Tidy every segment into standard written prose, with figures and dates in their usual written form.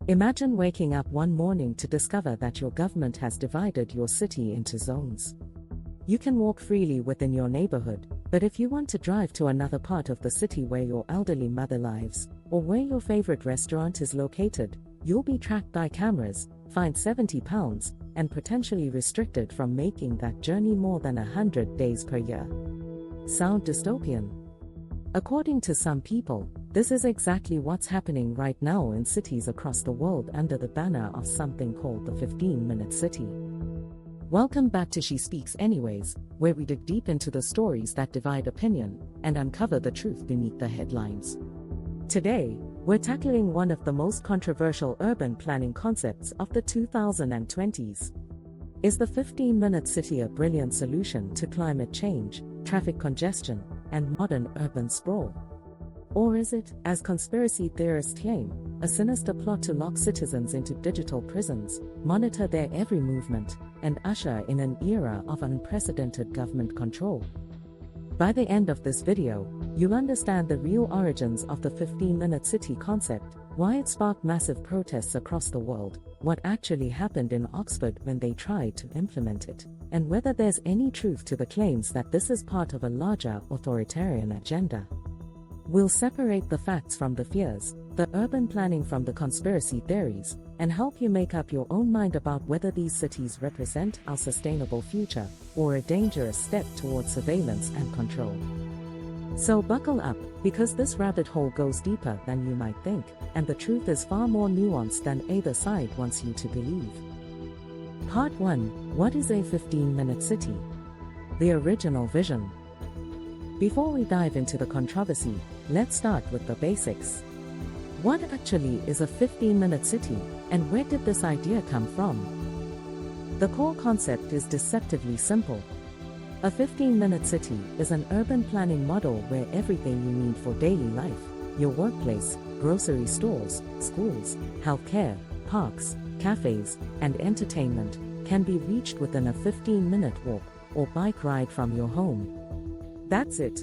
Imagine waking up one morning to discover that your government has divided your city into zones. You can walk freely within your neighborhood, but if you want to drive to another part of the city where your elderly mother lives, or where your favorite restaurant is located, you'll be tracked by cameras, fined £70, and potentially restricted from making that journey more than 100 days per year. Sound dystopian? According to some people, this is exactly what's happening right now in cities across the world under the banner of something called the 15-minute city. Welcome back to She Speaks Anyways, where we dig deep into the stories that divide opinion and uncover the truth beneath the headlines. Today, we're tackling one of the most controversial urban planning concepts of the 2020s. Is the 15-minute city a brilliant solution to climate change, traffic congestion, and modern urban sprawl? Or is it, as conspiracy theorists claim, a sinister plot to lock citizens into digital prisons, monitor their every movement, and usher in an era of unprecedented government control? By the end of this video, you'll understand the real origins of the 15-minute city concept, why it sparked massive protests across the world, what actually happened in Oxford when they tried to implement it, and whether there's any truth to the claims that this is part of a larger authoritarian agenda. We'll separate the facts from the fears, the urban planning from the conspiracy theories, and help you make up your own mind about whether these cities represent our sustainable future, or a dangerous step towards surveillance and control. So buckle up, because this rabbit hole goes deeper than you might think, and the truth is far more nuanced than either side wants you to believe. Part 1: What is a 15-minute city? The original vision. Before we dive into the controversy, let's start with the basics. What actually is a 15-minute city, and where did this idea come from? The core concept is deceptively simple. A 15-minute city is an urban planning model where everything you need for daily life, your workplace, grocery stores, schools, healthcare, parks, cafes, and entertainment, can be reached within a 15-minute walk or bike ride from your home. That's it.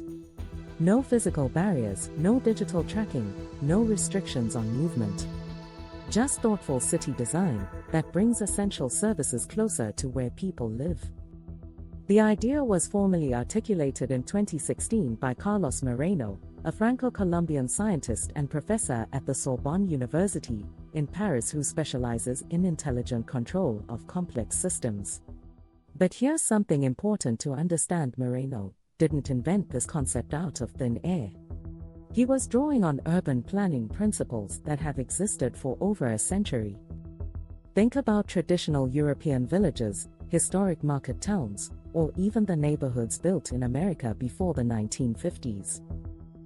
No physical barriers, no digital tracking, no restrictions on movement. Just thoughtful city design that brings essential services closer to where people live. The idea was formally articulated in 2016 by Carlos Moreno, a Franco-Colombian scientist and professor at the Sorbonne University in Paris who specializes in intelligent control of complex systems. But here's something important to understand: Moreno didn't invent this concept out of thin air. He was drawing on urban planning principles that have existed for over a century. Think about traditional European villages, historic market towns, or even the neighborhoods built in America before the 1950s.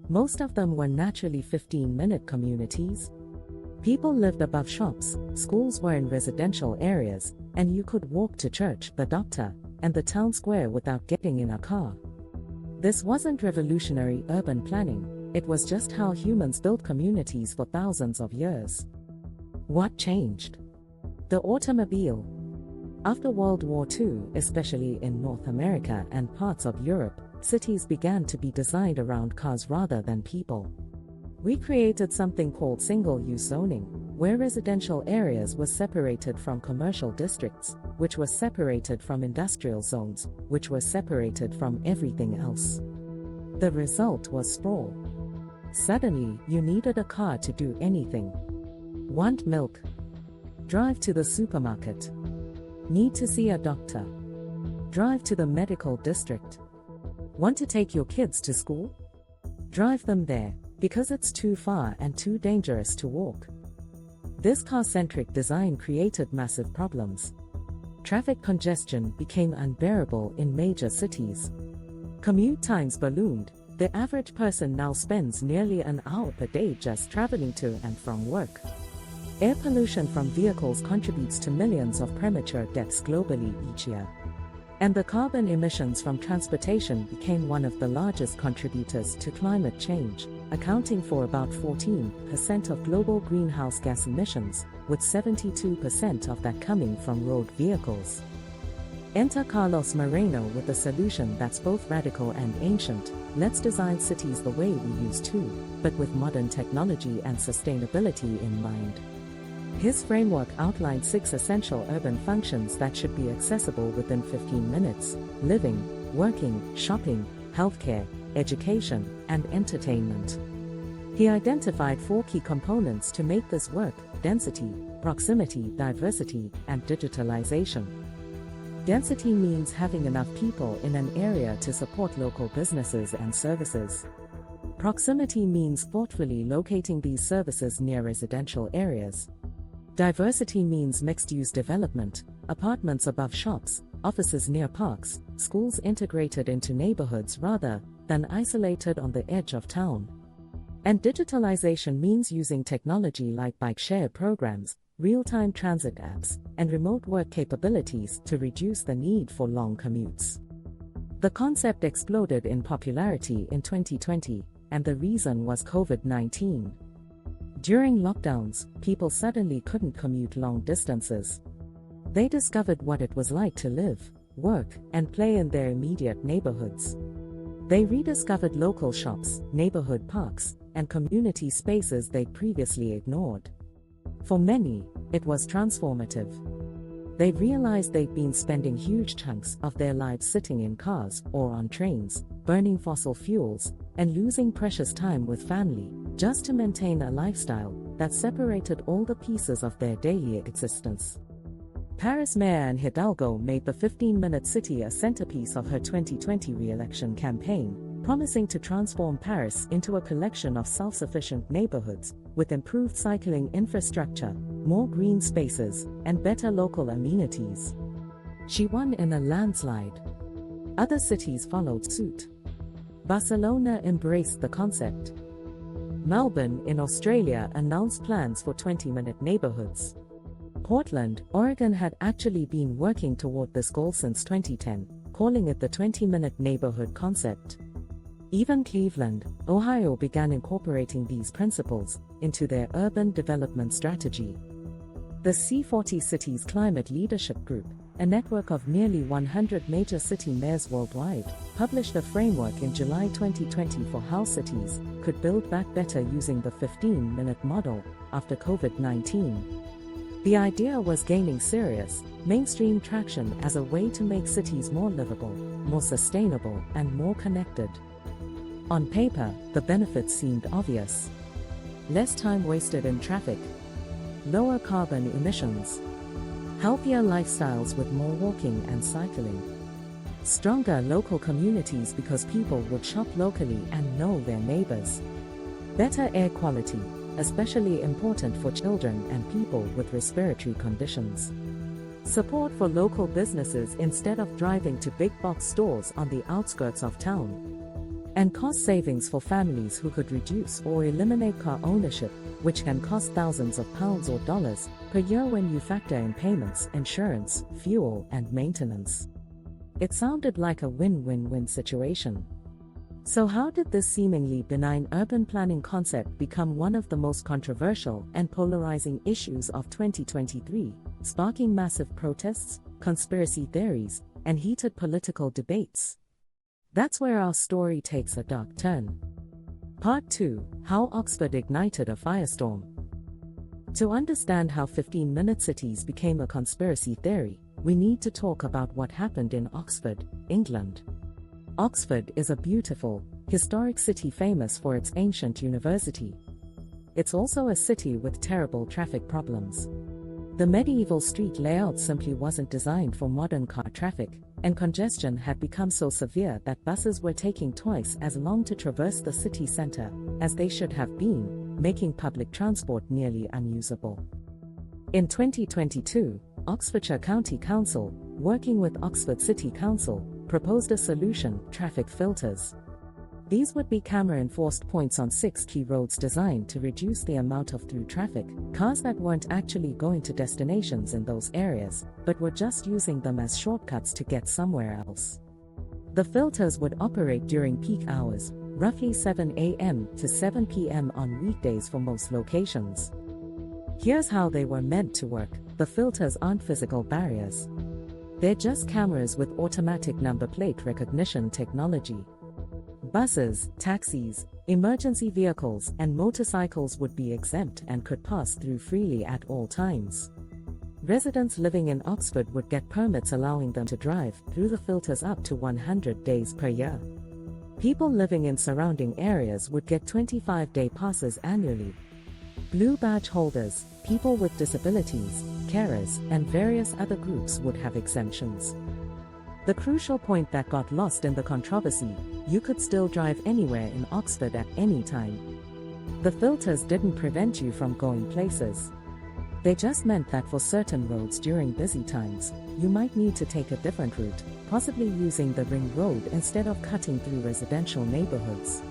Most of them were naturally 15-minute communities. People lived above shops, schools were in residential areas, and you could walk to church, the doctor, and the town square without getting in a car. This wasn't revolutionary urban planning, it was just how humans built communities for thousands of years. What changed? The automobile. After World War II, especially in North America and parts of Europe, cities began to be designed around cars rather than people. We created something called single-use zoning, where residential areas were separated from commercial districts, which were separated from industrial zones, which were separated from everything else. The result was sprawl. Suddenly, you needed a car to do anything. Want milk? Drive to the supermarket. Need to see a doctor? Drive to the medical district. Want to take your kids to school? Drive them there, because it's too far and too dangerous to walk. This car-centric design created massive problems. Traffic congestion became unbearable in major cities. Commute times ballooned. The average person now spends nearly an hour per day just traveling to and from work. Air pollution from vehicles contributes to millions of premature deaths globally each year. And the carbon emissions from transportation became one of the largest contributors to climate change, accounting for about 14% of global greenhouse gas emissions, with 72% of that coming from road vehicles. Enter Carlos Moreno with a solution that's both radical and ancient. Let's design cities the way we used to, but with modern technology and sustainability in mind. His framework outlined 6 essential urban functions that should be accessible within 15 minutes: living, working, shopping, healthcare, education, and entertainment. He identified 4 key components to make this work: density, proximity, diversity, and digitalization. Density means having enough people in an area to support local businesses and services. Proximity means thoughtfully locating these services near residential areas. Diversity means mixed-use development, apartments above shops, offices near parks, schools integrated into neighborhoods rather than isolated on the edge of town. And digitalization means using technology like bike share programs, real-time transit apps, and remote work capabilities to reduce the need for long commutes. The concept exploded in popularity in 2020, and the reason was COVID-19. During lockdowns, people suddenly couldn't commute long distances. They discovered what it was like to live, work, and play in their immediate neighborhoods. They rediscovered local shops, neighborhood parks, and community spaces they'd previously ignored. For many, it was transformative. They realized they'd been spending huge chunks of their lives sitting in cars or on trains, burning fossil fuels, and losing precious time with family, just to maintain a lifestyle that separated all the pieces of their daily existence. Paris Mayor Anne Hidalgo made the 15-minute city a centerpiece of her 2020 re-election campaign, promising to transform Paris into a collection of self-sufficient neighborhoods with improved cycling infrastructure, more green spaces, and better local amenities. She won in a landslide. Other cities followed suit. Barcelona embraced the concept. Melbourne in Australia announced plans for 20-minute neighborhoods. Portland, Oregon had actually been working toward this goal since 2010, calling it the 20-minute neighborhood concept. Even Cleveland, Ohio began incorporating these principles into their urban development strategy. The C40 Cities Climate Leadership Group, a network of nearly 100 major city mayors worldwide, published a framework in July 2020 for how cities could build back better using the 15-minute model after COVID-19. The idea was gaining serious, mainstream traction as a way to make cities more livable, more sustainable, and more connected. On paper, the benefits seemed obvious. Less time wasted in traffic, lower carbon emissions, healthier lifestyles with more walking and cycling, stronger local communities because people would shop locally and know their neighbors, better air quality, especially important for children and people with respiratory conditions, support for local businesses instead of driving to big box stores on the outskirts of town, and cost savings for families who could reduce or eliminate car ownership, which can cost thousands of pounds or dollars per year when you factor in payments, insurance, fuel, and maintenance. It sounded like a win-win-win situation. So how did this seemingly benign urban planning concept become one of the most controversial and polarizing issues of 2023, sparking massive protests, conspiracy theories, and heated political debates? That's where our story takes a dark turn. Part 2: How Oxford Ignited a Firestorm. To understand how 15-minute cities became a conspiracy theory, we need to talk about what happened in Oxford, England. Oxford is a beautiful, historic city famous for its ancient university. It's also a city with terrible traffic problems. The medieval street layout simply wasn't designed for modern car traffic, and congestion had become so severe that buses were taking twice as long to traverse the city center as they should have been, making public transport nearly unusable. In 2022, Oxfordshire County Council, working with Oxford City Council, proposed a solution: traffic filters. These would be camera-enforced points on 6 key roads designed to reduce the amount of through traffic, cars that weren't actually going to destinations in those areas, but were just using them as shortcuts to get somewhere else. The filters would operate during peak hours, roughly 7 a.m. to 7 p.m. on weekdays for most locations. Here's how they were meant to work. The filters aren't physical barriers. They're just cameras with automatic number plate recognition technology. Buses, taxis, Emergency vehicles and motorcycles would be exempt and could pass through freely at all times. Residents living in Oxford would get permits allowing them to drive through the filters up to 100 days per year. People living in surrounding areas would get 25-day passes annually. Blue badge holders, people with disabilities, carers, and various other groups would have exemptions. The crucial point that got lost in the controversy: you could still drive anywhere in Oxford at any time. The filters didn't prevent you from going places. They just meant that for certain roads during busy times, you might need to take a different route, possibly using the ring road instead of cutting through residential neighborhoods.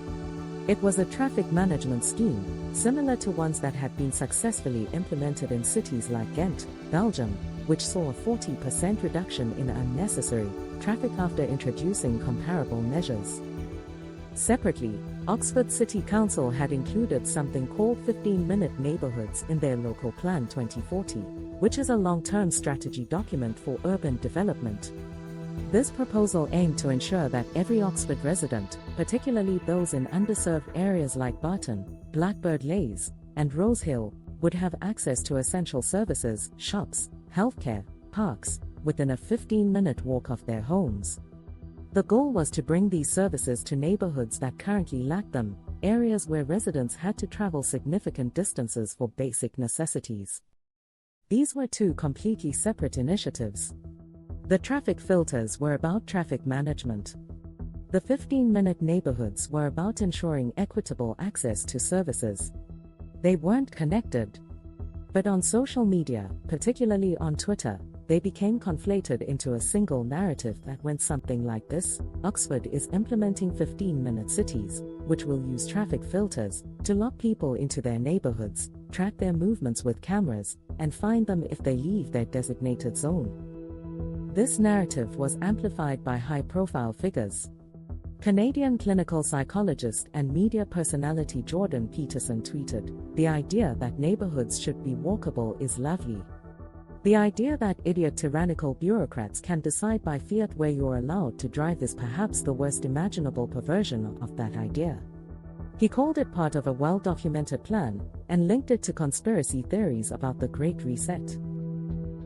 It was a traffic management scheme, similar to ones that had been successfully implemented in cities like Ghent, Belgium, which saw a 40% reduction in unnecessary traffic after introducing comparable measures. Separately, Oxford City Council had included something called 15-minute neighborhoods in their local plan 2040, which is a long-term strategy document for urban development. This proposal aimed to ensure that every Oxford resident, particularly those in underserved areas like Barton, Blackbird Leys, and Rose Hill, would have access to essential services, shops, healthcare, parks, within a 15-minute walk of their homes. The goal was to bring these services to neighborhoods that currently lacked them, areas where residents had to travel significant distances for basic necessities. These were two completely separate initiatives. The traffic filters were about traffic management. The 15-minute neighborhoods were about ensuring equitable access to services. They weren't connected. But on social media, particularly on Twitter, they became conflated into a single narrative that went something like this: Oxford is implementing 15-minute cities, which will use traffic filters to lock people into their neighborhoods, track their movements with cameras, and fine them if they leave their designated zone. This narrative was amplified by high-profile figures. Canadian clinical psychologist and media personality Jordan Peterson tweeted, "The idea that neighborhoods should be walkable is lovely. The idea that idiot tyrannical bureaucrats can decide by fiat where you're allowed to drive is perhaps the worst imaginable perversion of that idea." He called it part of a well-documented plan, and linked it to conspiracy theories about the Great Reset.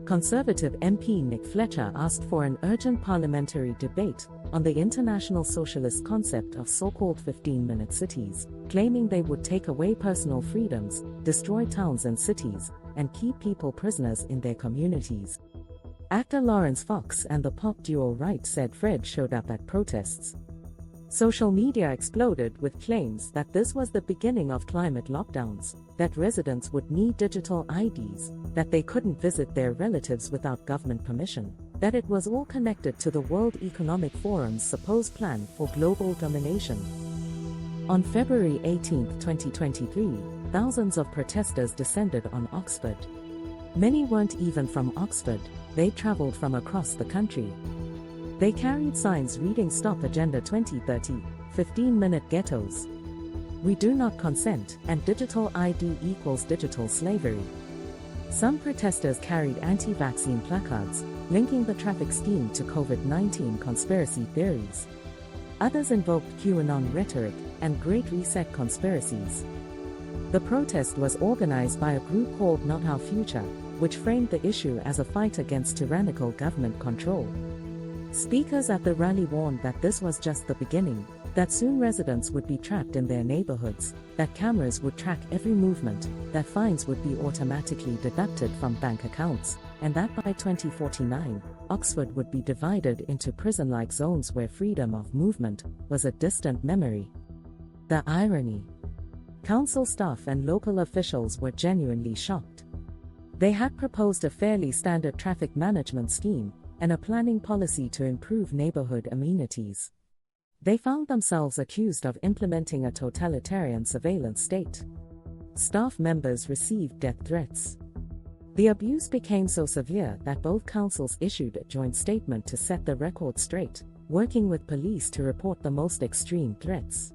Conservative MP Nick Fletcher asked for an urgent parliamentary debate on the international socialist concept of so-called 15-minute cities, claiming they would take away personal freedoms, destroy towns and cities, and keep people prisoners in their communities. Actor Lawrence Fox and the pop duo Right Said Fred showed up at protests. Social media exploded with claims that this was the beginning of climate lockdowns, that residents would need digital IDs, that they couldn't visit their relatives without government permission, that it was all connected to the World Economic Forum's supposed plan for global domination. On February 18, 2023, thousands of protesters descended on Oxford. Many weren't even from Oxford, they traveled from across the country. They carried signs reading "Stop Agenda 2030, 15-minute ghettos. We do not consent," and "Digital ID equals digital slavery." Some protesters carried anti-vaccine placards, linking the traffic scheme to COVID-19 conspiracy theories. Others invoked QAnon rhetoric and Great Reset conspiracies. The protest was organized by a group called Not Our Future, which framed the issue as a fight against tyrannical government control. Speakers at the rally warned that this was just the beginning, that soon residents would be trapped in their neighborhoods, that cameras would track every movement, that fines would be automatically deducted from bank accounts, and that by 2049, Oxford would be divided into prison-like zones where freedom of movement was a distant memory. The irony. Council staff and local officials were genuinely shocked. They had proposed a fairly standard traffic management scheme and a planning policy to improve neighborhood amenities. They found themselves accused of implementing a totalitarian surveillance state. Staff members received death threats. The abuse became so severe that both councils issued a joint statement to set the record straight, working with police to report the most extreme threats.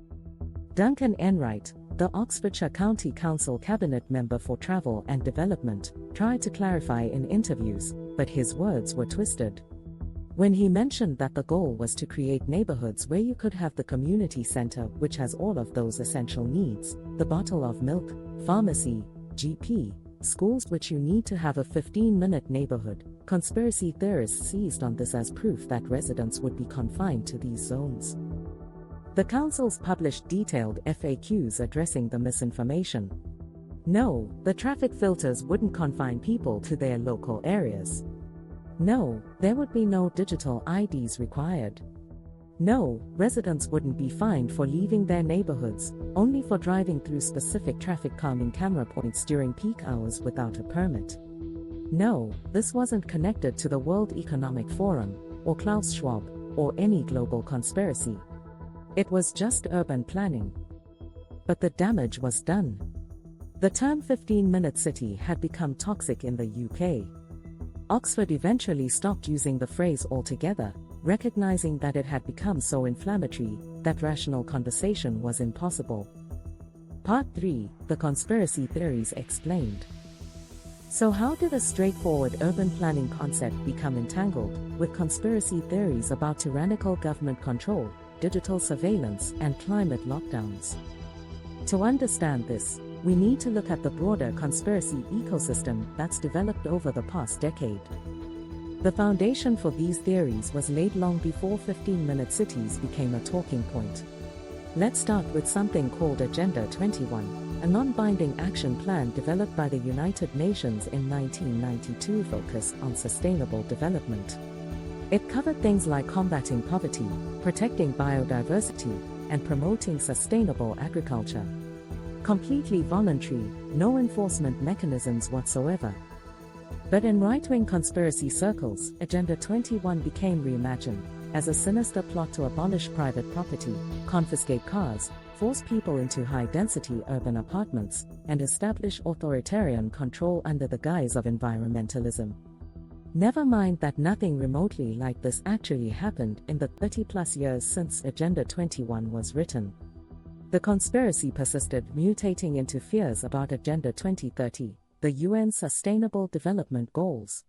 Duncan Enright, the Oxfordshire County Council cabinet member for travel and development, tried to clarify in interviews, but his words were twisted. When he mentioned that the goal was to create neighborhoods where you could have the community center which has all of those essential needs, the bottle of milk, pharmacy, GP, schools which you need to have a 15-minute neighborhood, conspiracy theorists seized on this as proof that residents would be confined to these zones. The councils published detailed FAQs addressing the misinformation. No, the traffic filters wouldn't confine people to their local areas. No, there would be no digital IDs required. No, residents wouldn't be fined for leaving their neighborhoods, only for driving through specific traffic calming camera points during peak hours without a permit. No, this wasn't connected to the World Economic Forum, or Klaus Schwab, or any global conspiracy. It was just urban planning. But the damage was done. The term 15-minute city had become toxic in the UK. Oxford eventually stopped using the phrase altogether, recognizing that it had become so inflammatory that rational conversation was impossible. Part 3: The Conspiracy Theories Explained. So how did a straightforward urban planning concept become entangled with conspiracy theories about tyrannical government control, digital surveillance, and climate lockdowns? To understand this, we need to look at the broader conspiracy ecosystem that's developed over the past decade. The foundation for these theories was laid long before 15-minute cities became a talking point. Let's start with something called Agenda 21, a non-binding action plan developed by the United Nations in 1992 focused on sustainable development. It covered things like combating poverty, protecting biodiversity, and promoting sustainable agriculture. Completely voluntary, no enforcement mechanisms whatsoever. But in right-wing conspiracy circles, Agenda 21 became reimagined as a sinister plot to abolish private property, confiscate cars, force people into high-density urban apartments, and establish authoritarian control under the guise of environmentalism. Never mind that nothing remotely like this actually happened in the 30-plus years since Agenda 21 was written. The conspiracy persisted, mutating into fears about Agenda 2030, the UN's Sustainable Development Goals.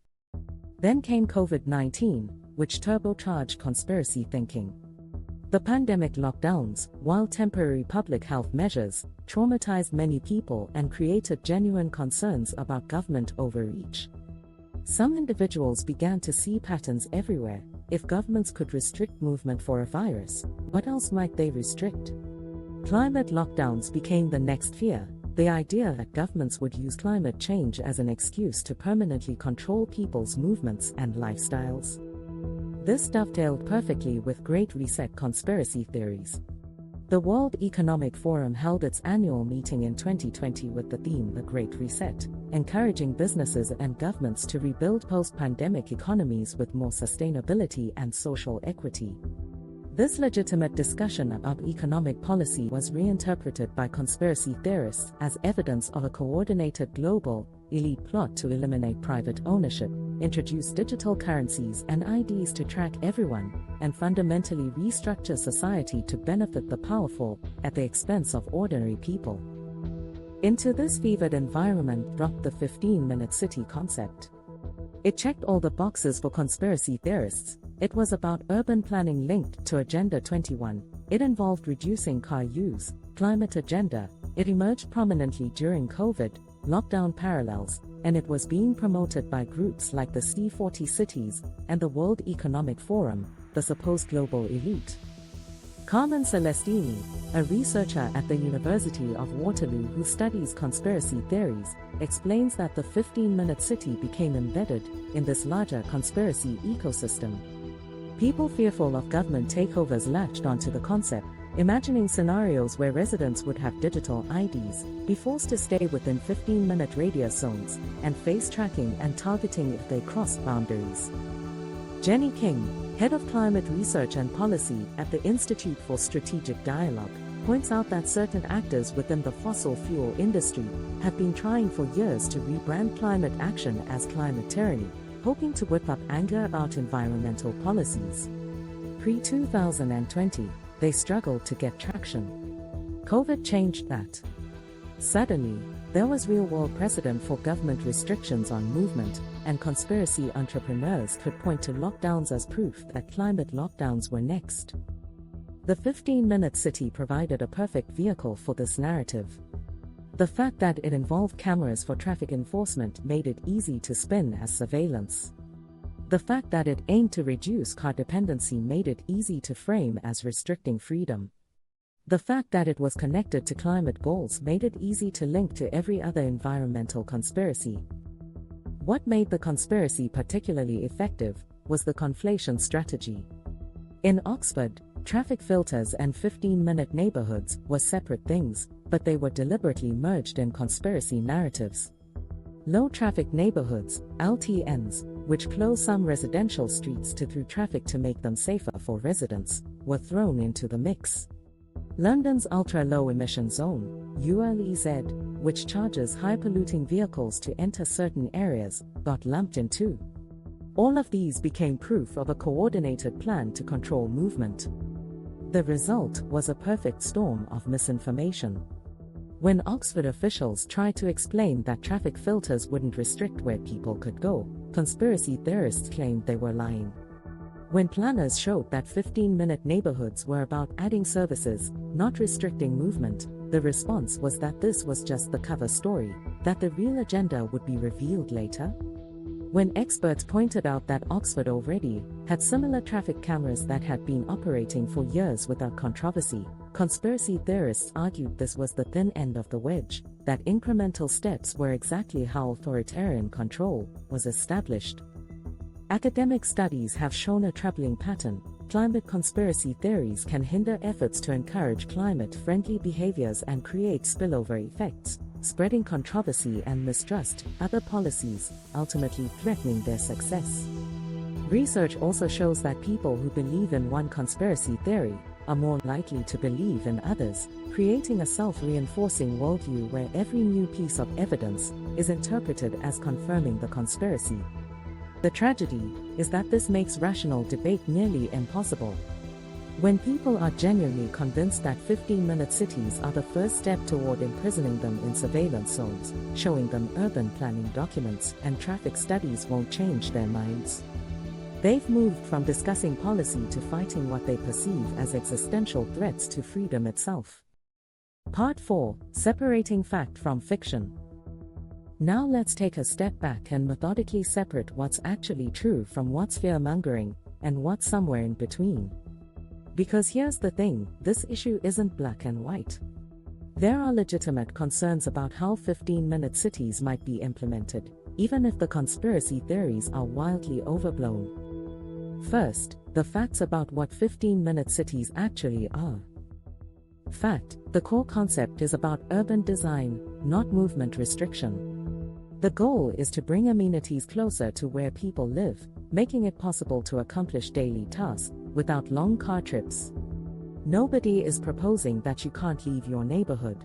Then came COVID-19, which turbocharged conspiracy thinking. The pandemic lockdowns, while temporary public health measures, traumatized many people and created genuine concerns about government overreach. Some individuals began to see patterns everywhere. If governments could restrict movement for a virus, what else might they restrict? Climate lockdowns became the next fear, the idea that governments would use climate change as an excuse to permanently control people's movements and lifestyles. This dovetailed perfectly with Great Reset conspiracy theories. The World Economic Forum held its annual meeting in 2020 with the theme The Great Reset, encouraging businesses and governments to rebuild post-pandemic economies with more sustainability and social equity. This legitimate discussion about economic policy was reinterpreted by conspiracy theorists as evidence of a coordinated global, elite plot to eliminate private ownership, introduce digital currencies and IDs to track everyone, and fundamentally restructure society to benefit the powerful at the expense of ordinary people. Into this fevered environment dropped the 15-minute city concept. It checked all the boxes for conspiracy theorists. It was about urban planning linked to Agenda 21, it involved reducing car use, climate agenda, it emerged prominently during COVID, lockdown parallels, and it was being promoted by groups like the C40 cities and the World Economic Forum, the supposed global elite. Carmen Celestini, a researcher at the University of Waterloo who studies conspiracy theories, explains that the 15-minute city became embedded in this larger conspiracy ecosystem. People fearful of government takeovers latched onto the concept, imagining scenarios where residents would have digital IDs, be forced to stay within 15-minute radius zones, and face tracking and targeting if they crossed boundaries. Jenny King, head of climate research and policy at the Institute for Strategic Dialogue, points out that certain actors within the fossil fuel industry have been trying for years to rebrand climate action as climate tyranny, hoping to whip up anger about environmental policies. Pre-2020, they struggled to get traction. COVID changed that. Suddenly, There was real-world precedent for government restrictions on movement, and conspiracy entrepreneurs could point to lockdowns as proof that climate lockdowns were next. The 15-minute city provided a perfect vehicle for this narrative. The fact that it involved cameras for traffic enforcement made it easy to spin as surveillance. The fact that it aimed to reduce car dependency made it easy to frame as restricting freedom. The fact that it was connected to climate goals made it easy to link to every other environmental conspiracy. What made the conspiracy particularly effective was the conflation strategy. In Oxford, traffic filters and 15-minute neighborhoods were separate things, but they were deliberately merged in conspiracy narratives. Low-traffic neighborhoods, LTNs, which close some residential streets to through traffic to make them safer for residents, were thrown into the mix. London's ultra-low emission zone, ULEZ, which charges high-polluting vehicles to enter certain areas, got lumped in too. All of these became proof of a coordinated plan to control movement. The result was a perfect storm of misinformation. When Oxford officials tried to explain that traffic filters wouldn't restrict where people could go, conspiracy theorists claimed they were lying. When planners showed that 15-minute neighborhoods were about adding services, not restricting movement, the response was that this was just the cover story, that the real agenda would be revealed later. When experts pointed out that Oxford already had similar traffic cameras that had been operating for years without controversy, conspiracy theorists argued this was the thin end of the wedge, that incremental steps were exactly how authoritarian control was established. Academic studies have shown a troubling pattern. Climate conspiracy theories can hinder efforts to encourage climate-friendly behaviors and create spillover effects, spreading controversy and mistrust other policies, ultimately threatening their success. Research also shows that people who believe in one conspiracy theory are more likely to believe in others, creating a self-reinforcing worldview where every new piece of evidence is interpreted as confirming the conspiracy. The tragedy is that this makes rational debate nearly impossible. When people are genuinely convinced that 15-minute cities are the first step toward imprisoning them in surveillance zones, showing them urban planning documents and traffic studies won't change their minds. They've moved from discussing policy to fighting what they perceive as existential threats to freedom itself. Part 4: Separating Fact from Fiction. Now let's take a step back and methodically separate what's actually true from what's fear-mongering, and what's somewhere in between. Because here's the thing, this issue isn't black and white. There are legitimate concerns about how 15-minute cities might be implemented, even if the conspiracy theories are wildly overblown. First, the facts about what 15-minute cities actually are. Fact: the core concept is about urban design, not movement restriction. The goal is to bring amenities closer to where people live, making it possible to accomplish daily tasks without long car trips. Nobody is proposing that you can't leave your neighborhood.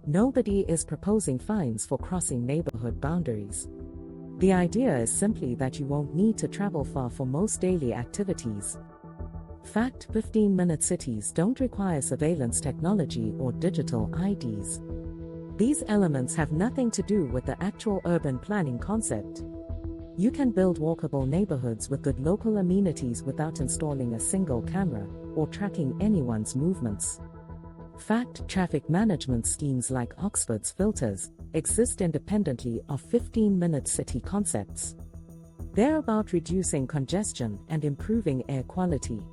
Nobody is proposing fines for crossing neighborhood boundaries. The idea is simply that you won't need to travel far for most daily activities. Fact: 15-minute cities don't require surveillance technology or digital IDs. These elements have nothing to do with the actual urban planning concept. You can build walkable neighborhoods with good local amenities without installing a single camera or tracking anyone's movements. Fact: traffic management schemes like Oxford's filters exist independently of 15-minute city concepts. They're about reducing congestion and improving air quality.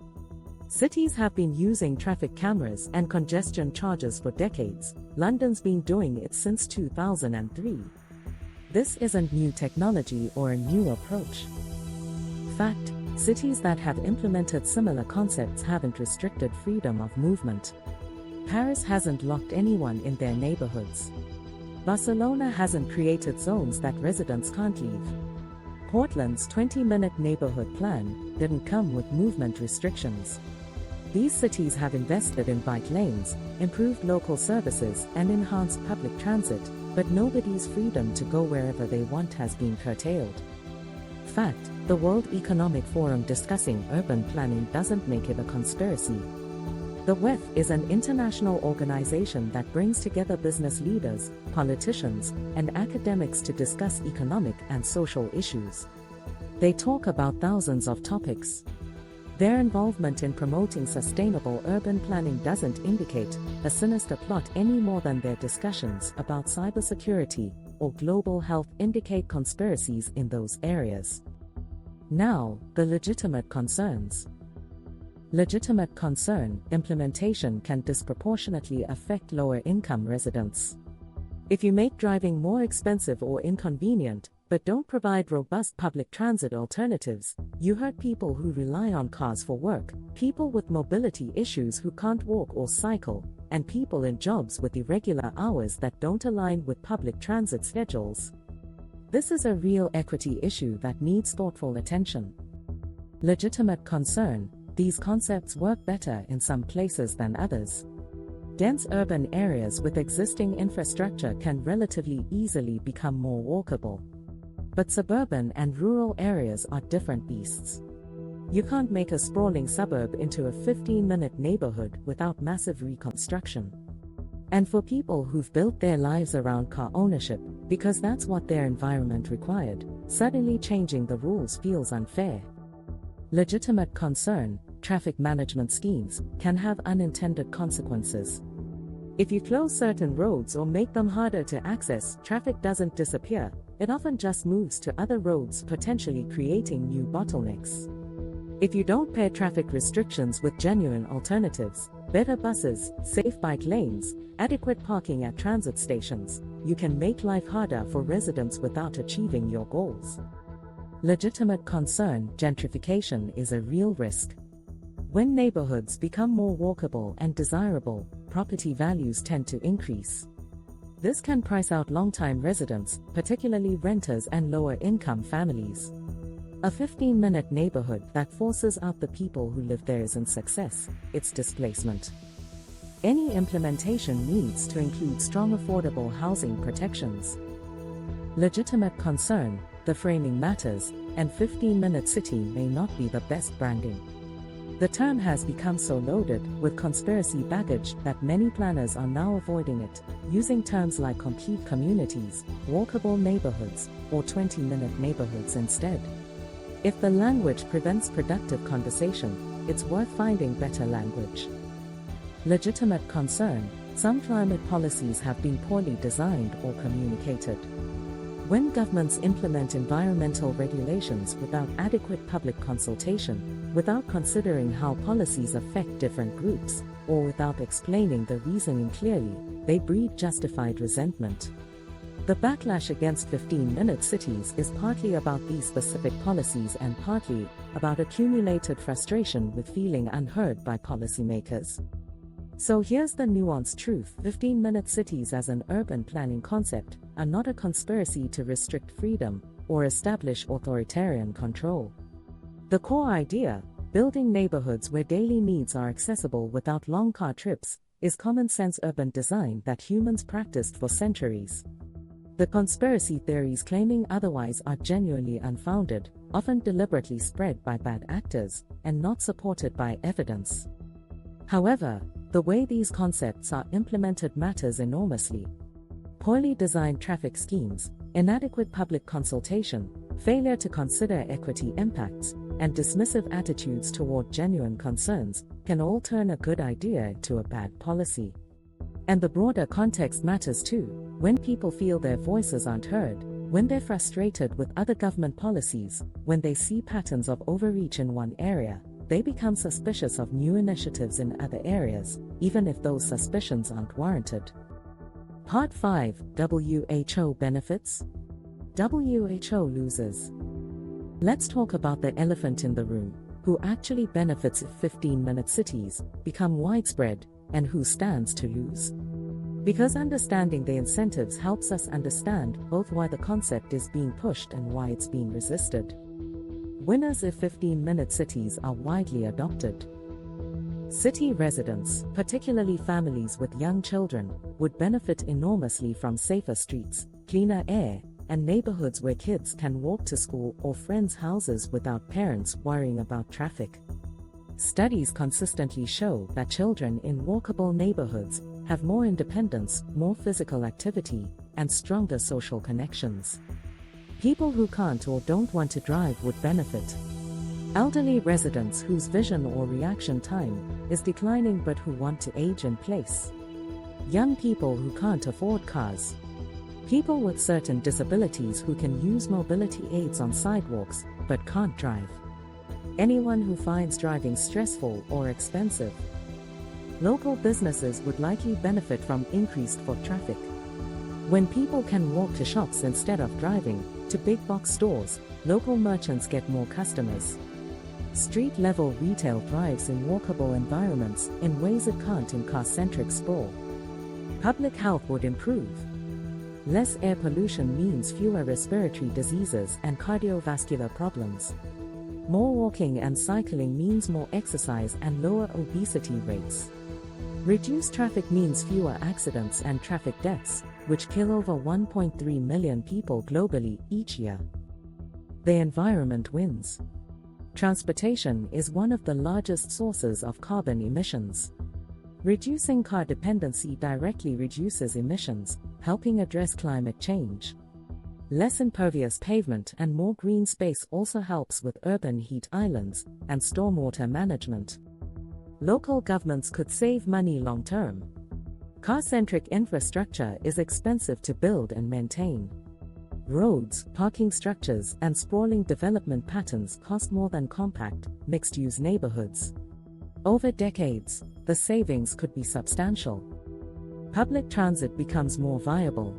Cities have been using traffic cameras and congestion charges for decades. London's been doing it since 2003. This isn't new technology or a new approach. Fact: cities that have implemented similar concepts haven't restricted freedom of movement. Paris hasn't locked anyone in their neighborhoods. Barcelona hasn't created zones that residents can't leave. Portland's 20-minute neighborhood plan didn't come with movement restrictions. These cities have invested in bike lanes, improved local services, and enhanced public transit, but nobody's freedom to go wherever they want has been curtailed. Fact: the World Economic Forum discussing urban planning doesn't make it a conspiracy. The WEF is an international organization that brings together business leaders, politicians, and academics to discuss economic and social issues. They talk about thousands of topics. Their involvement in promoting sustainable urban planning doesn't indicate a sinister plot any more than their discussions about cybersecurity or global health indicate conspiracies in those areas. Now, the legitimate concerns. Legitimate concern: implementation can disproportionately affect lower-income residents. If you make driving more expensive or inconvenient, but don't provide robust public transit alternatives, you hurt people who rely on cars for work, people with mobility issues who can't walk or cycle, and people in jobs with irregular hours that don't align with public transit schedules. This is a real equity issue that needs thoughtful attention. Legitimate concern: these concepts work better in some places than others. Dense urban areas with existing infrastructure can relatively easily become more walkable. But suburban and rural areas are different beasts. You can't make a sprawling suburb into a 15-minute neighborhood without massive reconstruction. And for people who've built their lives around car ownership, because that's what their environment required, suddenly changing the rules feels unfair. Legitimate concern: traffic management schemes can have unintended consequences. If you close certain roads or make them harder to access, traffic doesn't disappear, it often just moves to other roads, potentially creating new bottlenecks. If you don't pair traffic restrictions with genuine alternatives, better buses, safe bike lanes, adequate parking at transit stations, you can make life harder for residents without achieving your goals. Legitimate concern: gentrification is a real risk. When neighborhoods become more walkable and desirable, property values tend to increase. This can price out long-time residents, particularly renters and lower-income families. A 15-minute neighborhood that forces out the people who live there isn't success, it's displacement. Any implementation needs to include strong affordable housing protections. Legitimate concern: the framing matters, and 15-minute city may not be the best branding. The term has become so loaded with conspiracy baggage that many planners are now avoiding it, using terms like complete communities, walkable neighborhoods, or 20-minute neighborhoods instead. If the language prevents productive conversation, it's worth finding better language. Legitimate concern: some climate policies have been poorly designed or communicated. When governments implement environmental regulations without adequate public consultation, without considering how policies affect different groups, or without explaining the reasoning clearly, they breed justified resentment. The backlash against 15-minute cities is partly about these specific policies and partly about accumulated frustration with feeling unheard by policymakers. So here's the nuanced truth: 15-minute cities as an urban planning concept are not a conspiracy to restrict freedom or establish authoritarian control. The core idea, building neighborhoods where daily needs are accessible without long car trips, is common-sense urban design that humans practiced for centuries. The conspiracy theories claiming otherwise are genuinely unfounded, often deliberately spread by bad actors, and not supported by evidence. However, the way these concepts are implemented matters enormously. Poorly designed traffic schemes, inadequate public consultation, failure to consider equity impacts, and dismissive attitudes toward genuine concerns can all turn a good idea into a bad policy. And the broader context matters too. When people feel their voices aren't heard, when they're frustrated with other government policies, when they see patterns of overreach in one area, they become suspicious of new initiatives in other areas, even if those suspicions aren't warranted. Part 5: WHO benefits. WHO losers. Let's talk about the elephant in the room: who actually benefits if 15-minute cities become widespread, and who stands to lose. Because understanding the incentives helps us understand both why the concept is being pushed and why it's being resisted. Winners if 15-minute cities are widely adopted. City residents, particularly families with young children, would benefit enormously from safer streets, cleaner air, and neighborhoods where kids can walk to school or friends' houses without parents worrying about traffic. Studies consistently show that children in walkable neighborhoods have more independence, more physical activity, and stronger social connections. People who can't or don't want to drive would benefit. Elderly residents whose vision or reaction time is declining but who want to age in place. Young people who can't afford cars. People with certain disabilities who can use mobility aids on sidewalks but can't drive. Anyone who finds driving stressful or expensive. Local businesses would likely benefit from increased foot traffic. When people can walk to shops instead of driving to big box stores, local merchants get more customers. Street-level retail thrives in walkable environments in ways it can't in car-centric sprawl. Public health would improve. Less air pollution means fewer respiratory diseases and cardiovascular problems. More walking and cycling means more exercise and lower obesity rates. Reduced traffic means fewer accidents and traffic deaths, which kill over 1.3 million people globally each year. The environment wins. Transportation is one of the largest sources of carbon emissions. Reducing car dependency directly reduces emissions, helping address climate change. Less impervious pavement and more green space also helps with urban heat islands and stormwater management. Local governments could save money long-term. Car-centric infrastructure is expensive to build and maintain. Roads, parking structures, and sprawling development patterns cost more than compact, mixed-use neighborhoods. Over decades, the savings could be substantial. Public transit becomes more viable.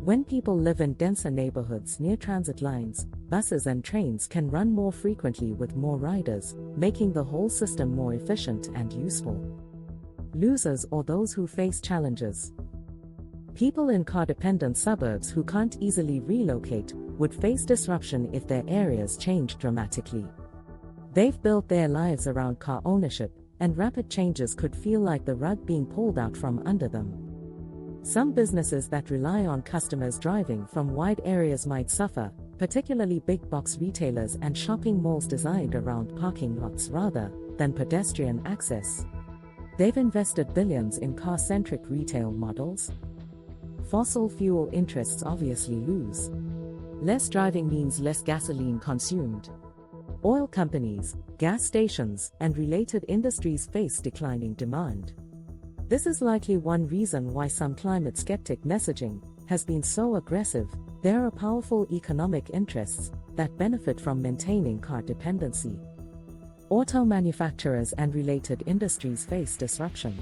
When people live in denser neighborhoods near transit lines, buses and trains can run more frequently with more riders, making the whole system more efficient and useful. Losers or those who face challenges. People in car-dependent suburbs who can't easily relocate would face disruption if their areas changed dramatically. They've built their lives around car ownership, and rapid changes could feel like the rug being pulled out from under them. Some businesses that rely on customers driving from wide areas might suffer, particularly big box retailers and shopping malls designed around parking lots rather than pedestrian access. They've invested billions in car-centric retail models. Fossil fuel interests obviously lose. Less driving means less gasoline consumed. Oil companies, gas stations, and related industries face declining demand. This is likely one reason why some climate skeptic messaging has been so aggressive. There are powerful economic interests that benefit from maintaining car dependency. Auto manufacturers and related industries face disruption.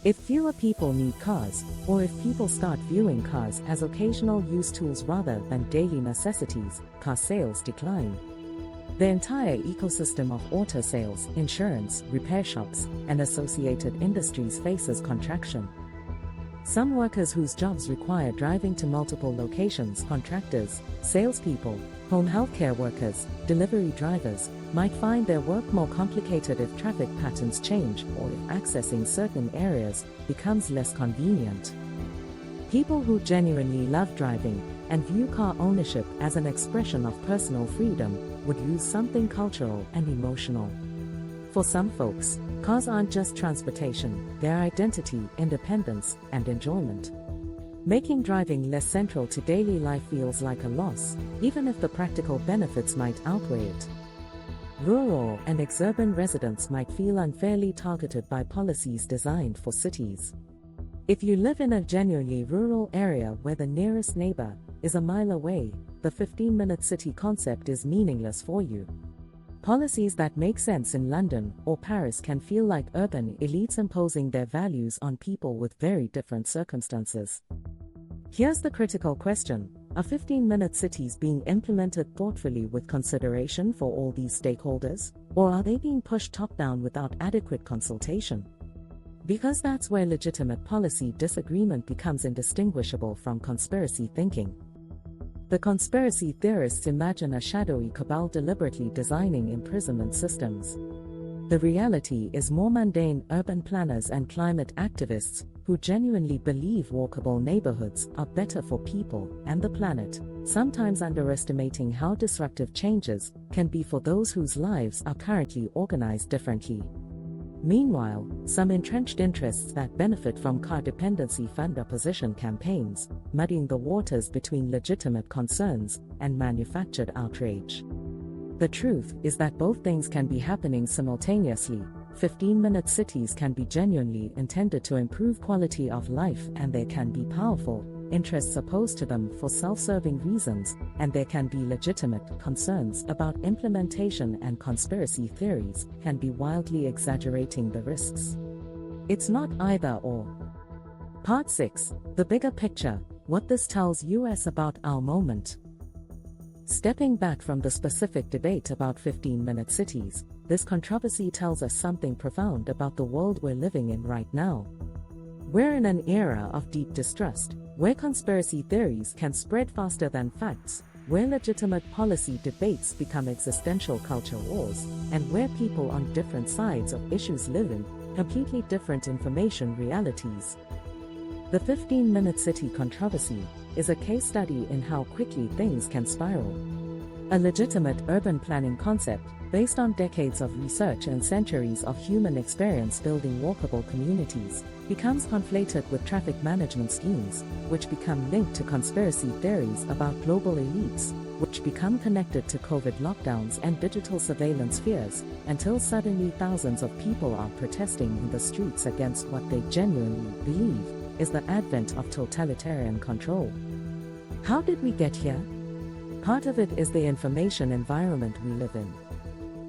If fewer people need cars, or if people start viewing cars as occasional use tools rather than daily necessities, car sales decline. The entire ecosystem of auto sales, insurance, repair shops, and associated industries faces contraction. Some workers whose jobs require driving to multiple locations, contractors, salespeople, home healthcare workers, delivery drivers, might find their work more complicated if traffic patterns change or if accessing certain areas becomes less convenient. People who genuinely love driving and view car ownership as an expression of personal freedom would lose something cultural and emotional. For some folks, cars aren't just transportation, they're identity, independence, and enjoyment. Making driving less central to daily life feels like a loss, even if the practical benefits might outweigh it. Rural and exurban residents might feel unfairly targeted by policies designed for cities. If you live in a genuinely rural area where the nearest neighbor is a mile away, the 15-minute city concept is meaningless for you. Policies that make sense in London or Paris can feel like urban elites imposing their values on people with very different circumstances. Here's the critical question: are 15-minute cities being implemented thoughtfully with consideration for all these stakeholders, or are they being pushed top-down without adequate consultation? Because that's where legitimate policy disagreement becomes indistinguishable from conspiracy thinking. The conspiracy theorists imagine a shadowy cabal deliberately designing imprisonment systems. The reality is more mundane: urban planners and climate activists who genuinely believe walkable neighborhoods are better for people and the planet, sometimes underestimating how disruptive changes can be for those whose lives are currently organized differently. Meanwhile, some entrenched interests that benefit from car dependency fund opposition campaigns, muddying the waters between legitimate concerns and manufactured outrage. The truth is that both things can be happening simultaneously. 15-minute cities can be genuinely intended to improve quality of life, and there can be powerful interests opposed to them for self-serving reasons, and there can be legitimate concerns about implementation, and conspiracy theories can be wildly exaggerating the risks. It's not either or. Part 6. The bigger picture: what this tells us about our moment. Stepping back from the specific debate about 15-minute cities, this controversy tells us something profound about the world we're living in right now. We're in an era of deep distrust, where conspiracy theories can spread faster than facts, where legitimate policy debates become existential culture wars, and where people on different sides of issues live in completely different information realities. The 15-minute city controversy is a case study in how quickly things can spiral. A legitimate urban planning concept, based on decades of research and centuries of human experience building walkable communities, becomes conflated with traffic management schemes, which become linked to conspiracy theories about global elites, which become connected to COVID lockdowns and digital surveillance fears, until suddenly thousands of people are protesting in the streets against what they genuinely believe is the advent of totalitarian control. How did we get here? Part of it is the information environment we live in.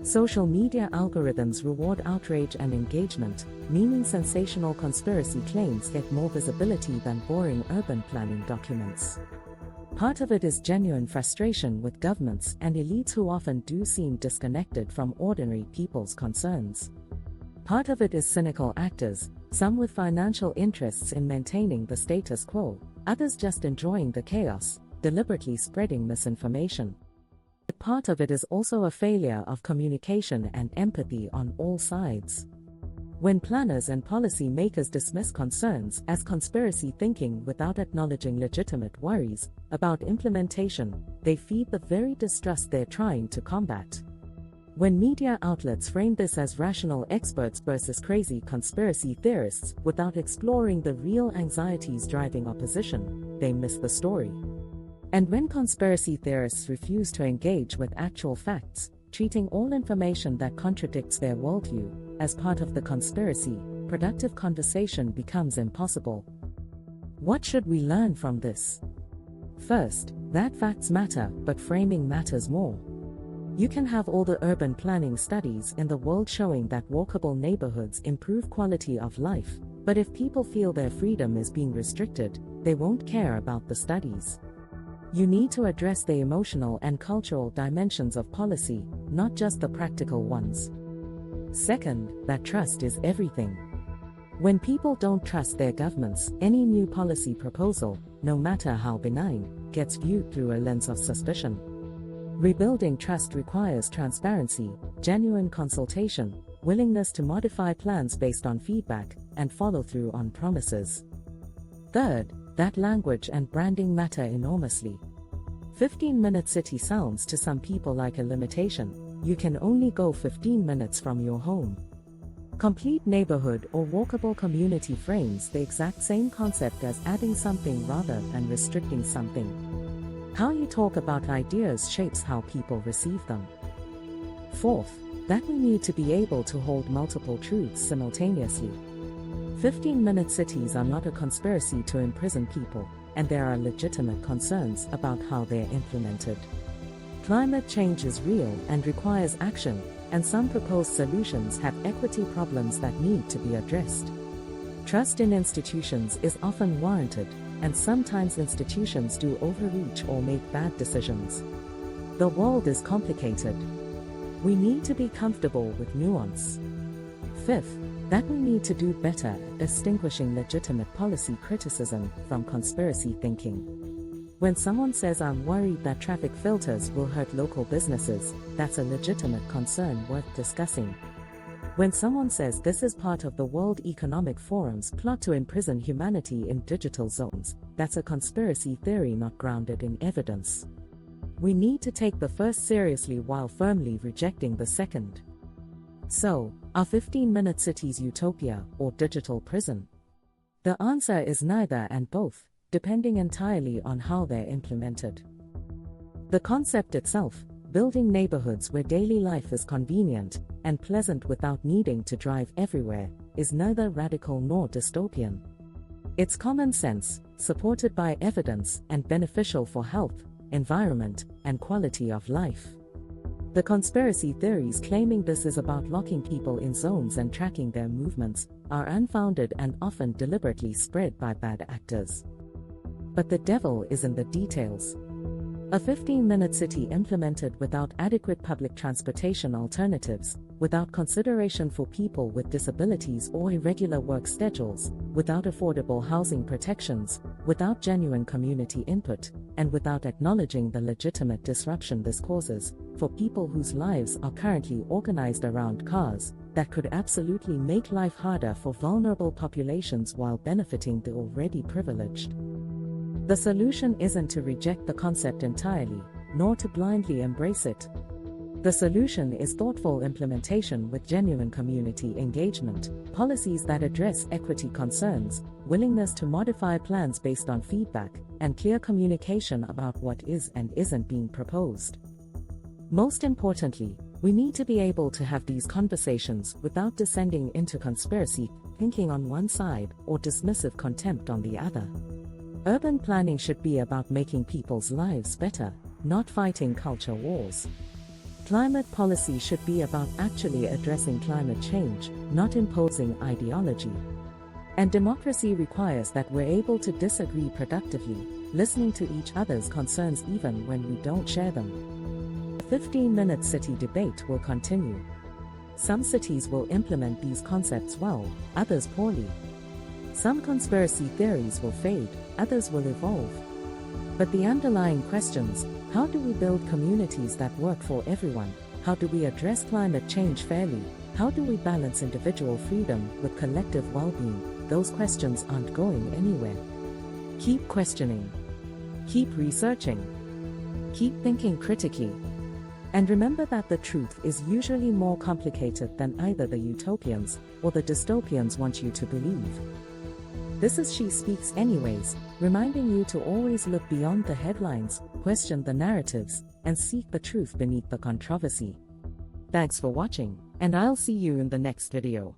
Social media algorithms reward outrage and engagement, meaning sensational conspiracy claims get more visibility than boring urban planning documents. Part of it is genuine frustration with governments and elites who often do seem disconnected from ordinary people's concerns. Part of it is cynical actors, some with financial interests in maintaining the status quo, others just enjoying the chaos, deliberately spreading misinformation. But part of it is also a failure of communication and empathy on all sides. When planners and policy makers dismiss concerns as conspiracy thinking without acknowledging legitimate worries about implementation, they feed the very distrust they're trying to combat. When media outlets frame this as rational experts versus crazy conspiracy theorists without exploring the real anxieties driving opposition, they miss the story. And when conspiracy theorists refuse to engage with actual facts, treating all information that contradicts their worldview as part of the conspiracy, productive conversation becomes impossible. What should we learn from this? First, that facts matter, but framing matters more. You can have all the urban planning studies in the world showing that walkable neighborhoods improve quality of life, but if people feel their freedom is being restricted, they won't care about the studies. You need to address the emotional and cultural dimensions of policy, not just the practical ones. Second, that trust is everything. When people don't trust their governments, any new policy proposal, no matter how benign, gets viewed through a lens of suspicion. Rebuilding trust requires transparency, genuine consultation, willingness to modify plans based on feedback, and follow through on promises. Third, that language and branding matter enormously. 15-minute city sounds to some people like a limitation. You can only go 15 minutes from your home. Complete neighborhood or walkable community frames the exact same concept as adding something rather than restricting something. How you talk about ideas shapes how people receive them. Fourth, that we need to be able to hold multiple truths simultaneously. 15-minute cities are not a conspiracy to imprison people, and there are legitimate concerns about how they're implemented. Climate change is real and requires action, and some proposed solutions have equity problems that need to be addressed. Trust in institutions is often warranted, and sometimes institutions do overreach or make bad decisions. The world is complicated. We need to be comfortable with nuance. Fifth, that we need to do better at distinguishing legitimate policy criticism from conspiracy thinking. When someone says I'm worried that traffic filters will hurt local businesses, that's a legitimate concern worth discussing. When someone says this is part of the World Economic Forum's plot to imprison humanity in digital zones, that's a conspiracy theory not grounded in evidence. We need to take the first seriously while firmly rejecting the second. So, are 15-minute cities utopia or digital prison? The answer is neither and both, depending entirely on how they're implemented. The concept itself, building neighborhoods where daily life is convenient and pleasant without needing to drive everywhere, is neither radical nor dystopian. It's common sense, supported by evidence, and beneficial for health, environment, and quality of life. The conspiracy theories claiming this is about locking people in zones and tracking their movements are unfounded and often deliberately spread by bad actors. But the devil is in the details. A 15-minute city implemented without adequate public transportation alternatives, without consideration for people with disabilities or irregular work schedules, without affordable housing protections, without genuine community input, and without acknowledging the legitimate disruption this causes, for people whose lives are currently organized around cars, that could absolutely make life harder for vulnerable populations while benefiting the already privileged. The solution isn't to reject the concept entirely, nor to blindly embrace it. The solution is thoughtful implementation with genuine community engagement, policies that address equity concerns, willingness to modify plans based on feedback, and clear communication about what is and isn't being proposed. Most importantly, we need to be able to have these conversations without descending into conspiracy thinking on one side or dismissive contempt on the other. Urban planning should be about making people's lives better, not fighting culture wars. Climate policy should be about actually addressing climate change, not imposing ideology. And democracy requires that we're able to disagree productively, listening to each other's concerns even when we don't share them. The 15-minute city debate will continue. Some cities will implement these concepts well, others poorly. Some conspiracy theories will fade, others will evolve. But the underlying questions: how do we build communities that work for everyone? How do we address climate change fairly? How do we balance individual freedom with collective well-being? Those questions aren't going anywhere. Keep questioning. Keep researching. Keep thinking critically. And remember that the truth is usually more complicated than either the utopians or the dystopians want you to believe. This is She Speaks Anyways, reminding you to always look beyond the headlines, question the narratives, and seek the truth beneath the controversy. Thanks for watching, and I'll see you in the next video.